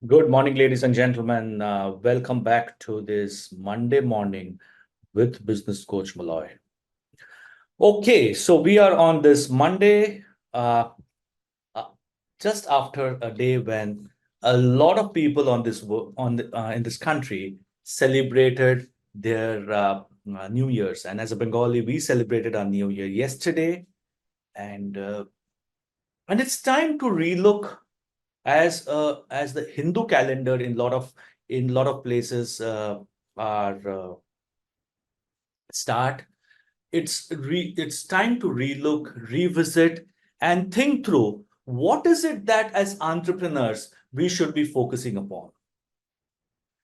Good morning, ladies and gentlemen. Welcome back to this Monday morning with Business Coach Moloy. Okay, so we are on this Monday, uh, uh, just after a day when a lot of people on this in this country celebrated their New Year's, and as a Bengali, we celebrated our New Year yesterday, and uh, and it's time to relook as the Hindu calendar in lot of places are start. It's time to relook, revisit, and think through what is it that as entrepreneurs we should be focusing upon.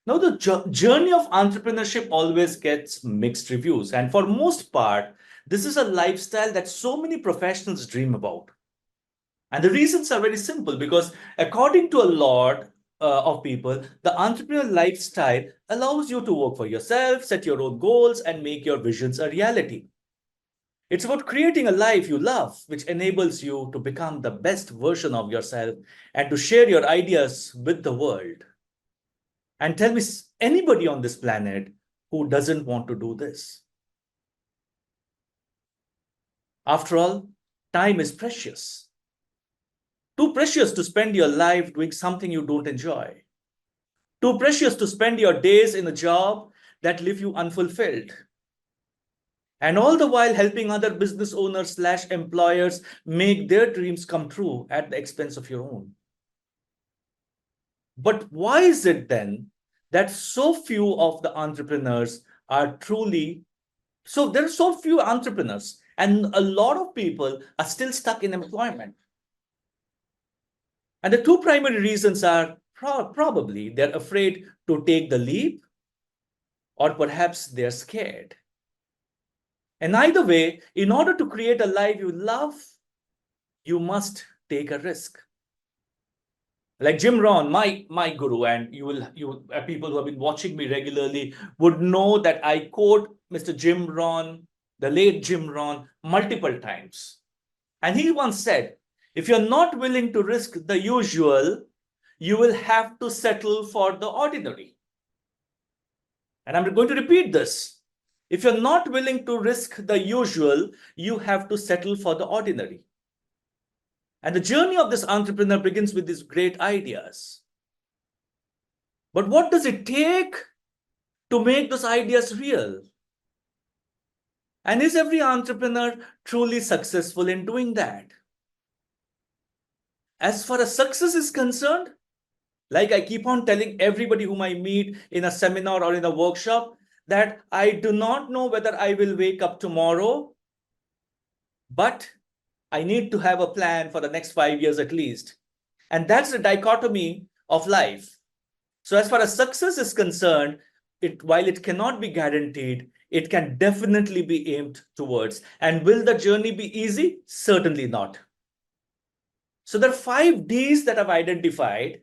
Now, the journey of entrepreneurship always gets mixed reviews, and for most part, this is a lifestyle that so many professionals dream about. And the reasons are very simple because, according to a lot of people, the entrepreneurial lifestyle allows you to work for yourself, set your own goals, and make your visions a reality. It's about creating a life you love, which enables you to become the best version of yourself and to share your ideas with the world. And tell me, anybody on this planet who doesn't want to do this? After all, time is precious. Too precious to spend your life doing something you don't enjoy. Too precious to spend your days in a job that leave you unfulfilled. And all the while helping other business owners / employers make their dreams come true at the expense of your own. But why is it then that so few of the entrepreneurs are so there are so few entrepreneurs and a lot of people are still stuck in employment? And the two primary reasons are probably they're afraid to take the leap, or perhaps they're scared. And either way, in order to create a life you love, you must take a risk. Like Jim Rohn, my guru, and you people who have been watching me regularly would know that I quote Mr. Jim Rohn, the late Jim Rohn, multiple times. And he once said, if you're not willing to risk the usual, you will have to settle for the ordinary. And I'm going to repeat this. If you're not willing to risk the usual, you have to settle for the ordinary. And the journey of this entrepreneur begins with these great ideas. But what does it take to make those ideas real? And is every entrepreneur truly successful in doing that? As far as success is concerned, like I keep on telling everybody whom I meet in a seminar or in a workshop, that I do not know whether I will wake up tomorrow, but I need to have a plan for the next 5 years at least. And that's the dichotomy of life. So as far as success is concerned, while it cannot be guaranteed, it can definitely be aimed towards. And will the journey be easy? Certainly not. So there are 5 Ds that I've identified,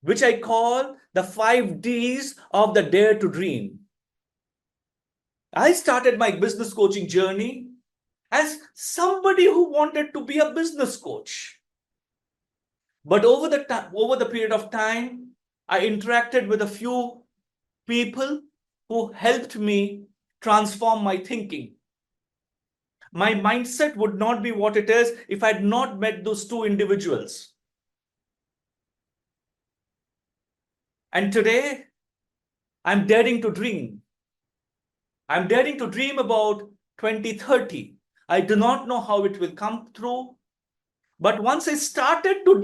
which I call the 5 Ds of the Dare to Dream. I started my business coaching journey as somebody who wanted to be a business coach. But over the period of time, I interacted with a few people who helped me transform my thinking. My mindset would not be what it is if I had not met those 2 individuals. And today, I'm daring to dream. I'm daring to dream about 2030. I do not know how it will come through. But once I started to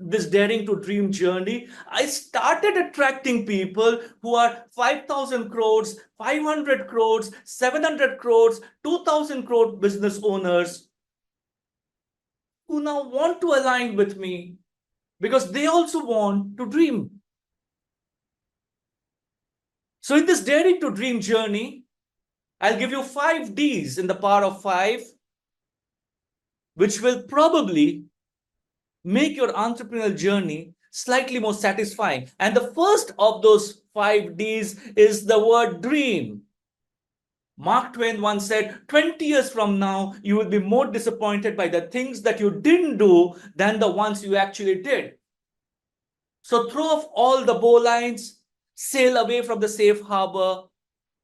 this daring to dream journey, I started attracting people who are 5,000 crores, 500 crores, 700 crores, 2,000 crore business owners who now want to align with me because they also want to dream. So in this daring to dream journey, I'll give you 5 Ds in the power of 5, which will probably make your entrepreneurial journey slightly more satisfying. And the first of those 5 Ds is the word dream. Mark Twain once said, 20 years from now, you will be more disappointed by the things that you didn't do than the ones you actually did. So throw off all the bowlines, sail away from the safe harbor,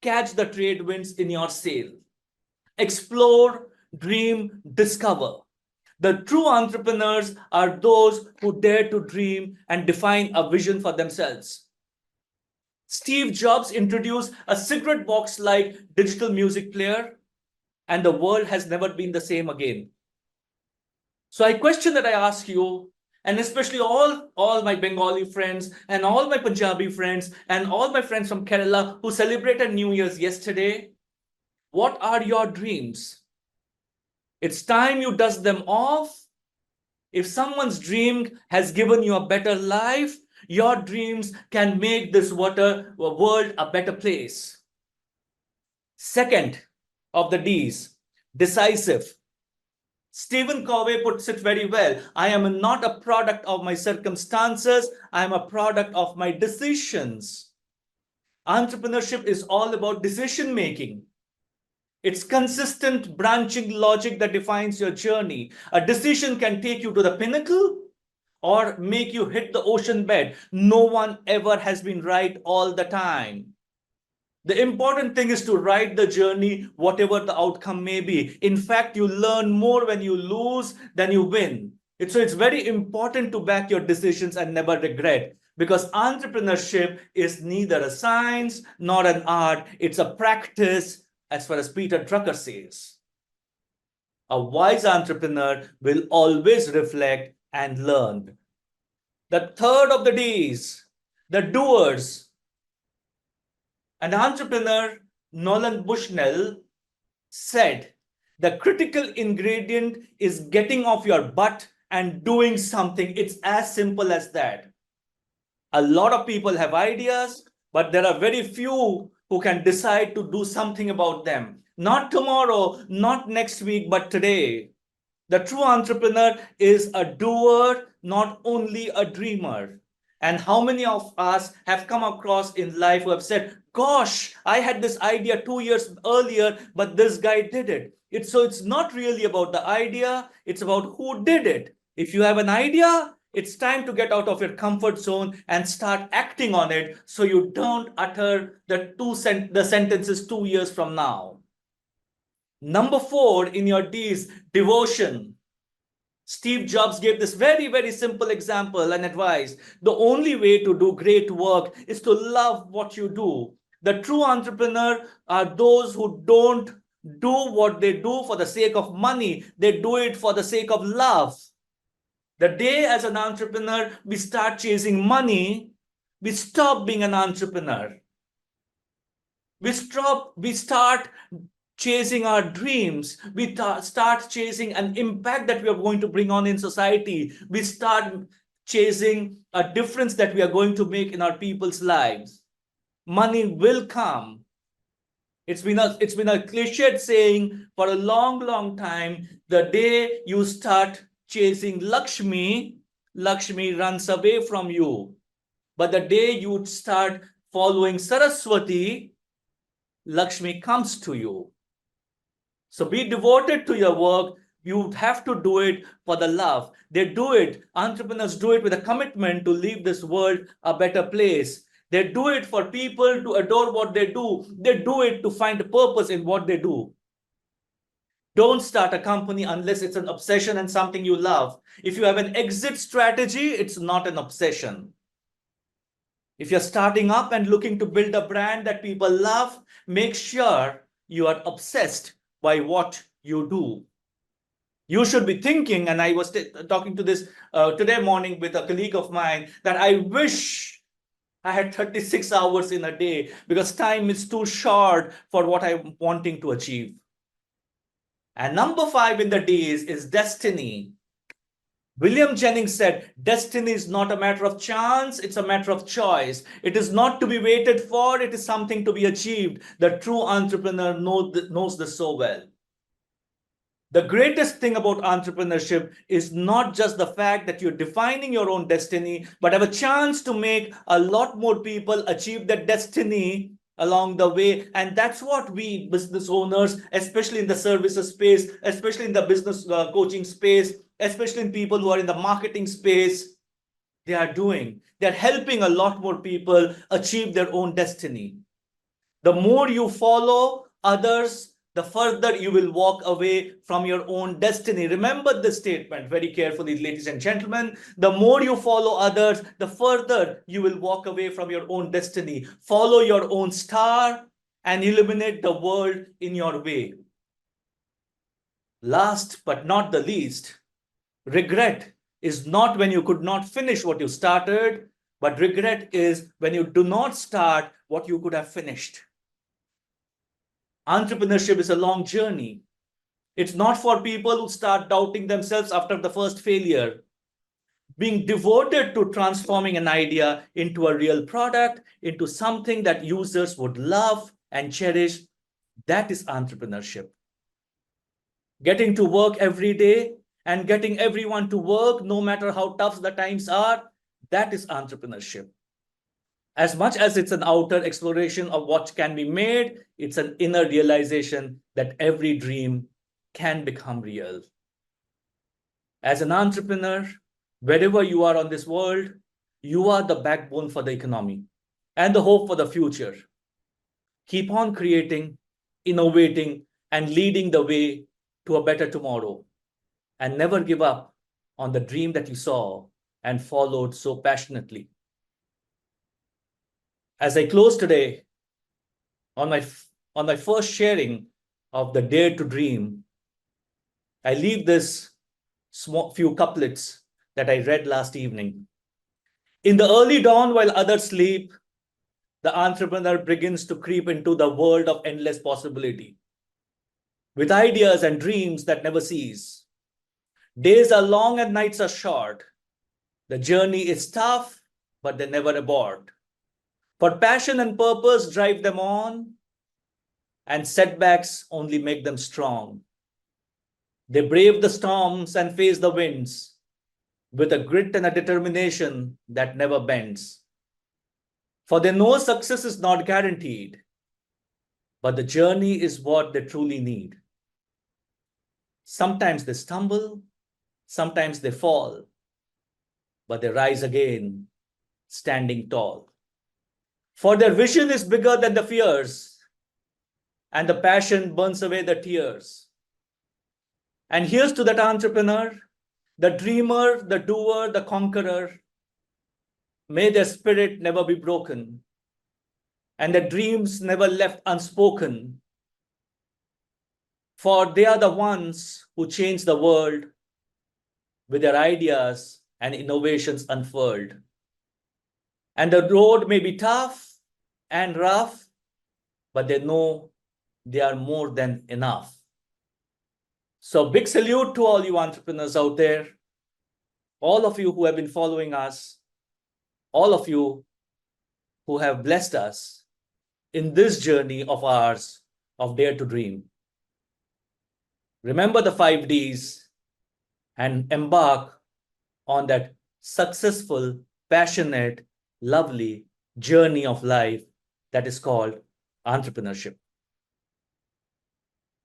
catch the trade winds in your sail. Explore, dream, discover. The true entrepreneurs are those who dare to dream and define a vision for themselves. Steve Jobs introduced a cigarette box-like digital music player, and the world has never been the same again. So a question that I ask you, and especially all my Bengali friends and all my Punjabi friends and all my friends from Kerala who celebrated New Year's yesterday, what are your dreams? It's time you dust them off. If someone's dream has given you a better life, your dreams can make this world a better place. Second of the D's, decisive. Stephen Covey puts it very well. I am not a product of my circumstances. I am a product of my decisions. Entrepreneurship is all about decision making. It's consistent branching logic that defines your journey. A decision can take you to the pinnacle or make you hit the ocean bed. No one ever has been right all the time. The important thing is to ride the journey, whatever the outcome may be. In fact, you learn more when you lose than you win. So it's very important to back your decisions and never regret, because entrepreneurship is neither a science nor an art. It's a practice, as far as Peter Drucker says. A wise entrepreneur will always reflect and learn. The third of the D's, the doers. An entrepreneur, Nolan Bushnell, said, the critical ingredient is getting off your butt and doing something. It's as simple as that. A lot of people have ideas, but there are very few who can decide to do something about them. Not tomorrow, not next week, but today. The true entrepreneur is a doer, not only a dreamer. And how many of us have come across in life who have said, gosh, I had this idea 2 years earlier, but this guy did it. So it's not really about the idea, it's about who did it. If you have an idea, it's time to get out of your comfort zone and start acting on it so you don't utter the sentences 2 years from now. Number 4 in your D is devotion. Steve Jobs gave this very, very simple example and advice. The only way to do great work is to love what you do. The true entrepreneur are those who don't do what they do for the sake of money. They do it for the sake of love. The day as an entrepreneur, we start chasing money, we stop being an entrepreneur. We start chasing our dreams. We start chasing an impact that we are going to bring on in society. We start chasing a difference that we are going to make in our people's lives. Money will come. It's been a cliched saying for a long, long time. The day you start chasing Lakshmi, Lakshmi runs away from you. But the day you start following Saraswati, Lakshmi comes to you. So be devoted to your work. You have to do it for the love. They do it. Entrepreneurs do it with a commitment to leave this world a better place. They do it for people to adore what they do. They do it to find a purpose in what they do. Don't start a company unless it's an obsession and something you love. If you have an exit strategy, it's not an obsession. If you're starting up and looking to build a brand that people love, make sure you are obsessed by what you do. You should be thinking, and I was talking to this today morning with a colleague of mine, that I wish I had 36 hours in a day because time is too short for what I'm wanting to achieve. And number 5 in the D's is destiny. William Jennings said, destiny is not a matter of chance, it's a matter of choice. It is not to be waited for, it is something to be achieved. The true entrepreneur knows this so well. The greatest thing about entrepreneurship is not just the fact that you're defining your own destiny, but have a chance to make a lot more people achieve their destiny along the way. And that's what we business owners, especially in the services space, especially in the business coaching space, especially in people who are in the marketing space, they are doing. They're helping a lot more people achieve their own destiny. The more you follow others, the further you will walk away from your own destiny. Remember this statement very carefully, ladies and gentlemen. The more you follow others, the further you will walk away from your own destiny. Follow your own star and illuminate the world in your way. Last but not the least, regret is not when you could not finish what you started, but regret is when you do not start what you could have finished. Entrepreneurship is a long journey. It's not for people who start doubting themselves after the first failure. Being devoted to transforming an idea into a real product, into something that users would love and cherish, that is entrepreneurship. Getting to work every day and getting everyone to work, no matter how tough the times are, that is entrepreneurship. As much as it's an outer exploration of what can be made, it's an inner realization that every dream can become real. As an entrepreneur, wherever you are on this world, you are the backbone for the economy and the hope for the future. Keep on creating, innovating, and leading the way to a better tomorrow. And never give up on the dream that you saw and followed so passionately. As I close today, on my first sharing of the Dare to Dream, I leave this few couplets that I read last evening. In the early dawn, while others sleep, the entrepreneur begins to creep into the world of endless possibility, with ideas and dreams that never cease. Days are long and nights are short. The journey is tough, but they never abort. For passion and purpose drive them on, and setbacks only make them strong. They brave the storms and face the winds with a grit and a determination that never bends. For they know success is not guaranteed, but the journey is what they truly need. Sometimes they stumble, sometimes they fall, but they rise again, standing tall. For their vision is bigger than the fears, and the passion burns away the tears. And here's to that entrepreneur, the dreamer, the doer, the conqueror. May their spirit never be broken, and their dreams never left unspoken. For they are the ones who change the world with their ideas and innovations unfurled. And the road may be tough and rough, but they know they are more than enough. So big salute to all you entrepreneurs out there, all of you who have been following us, all of you who have blessed us in this journey of ours of Dare to Dream. Remember the 5 Ds and embark on that successful, passionate, lovely journey of life that is called entrepreneurship.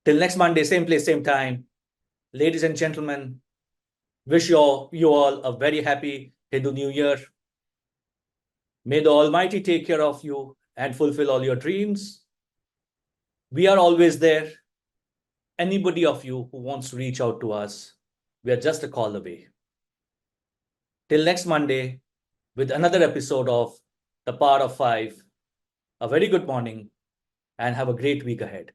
Till next Monday, same place, same time. Ladies and gentlemen, wish you all a very happy Hindu New Year. May the Almighty take care of you and fulfill all your dreams. We are always there. Anybody of you who wants to reach out to us, we are just a call away. Till next Monday, with another episode of The Power of Five, a very good morning and have a great week ahead.